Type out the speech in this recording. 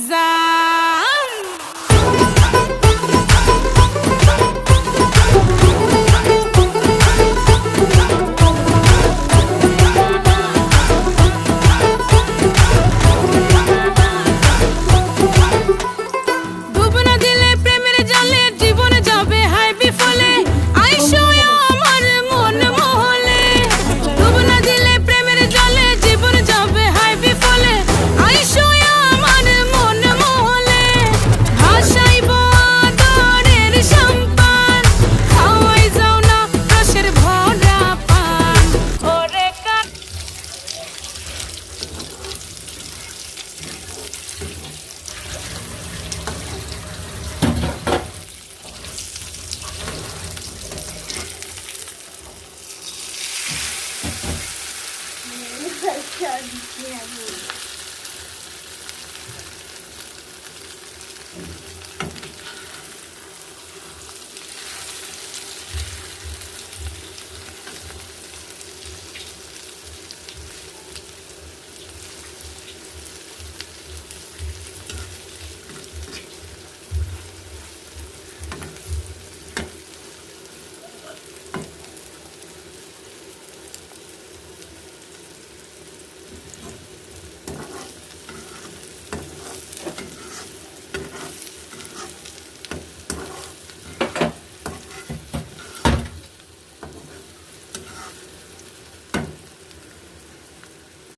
জান। ডুব না দিলে প্রেমের জলে জীবন যাবে হায় বিফলে। আইসো আমার মন মহলে, ডুব না দিলে প্রেমের জলে জীবন যাবে হায় বিফলে। আইসো আমার মন মহলে, ভাসাইব আদরের সম্পান, খাওয়াই যাও না রসের ভরা পান। ওরে কান Thank you.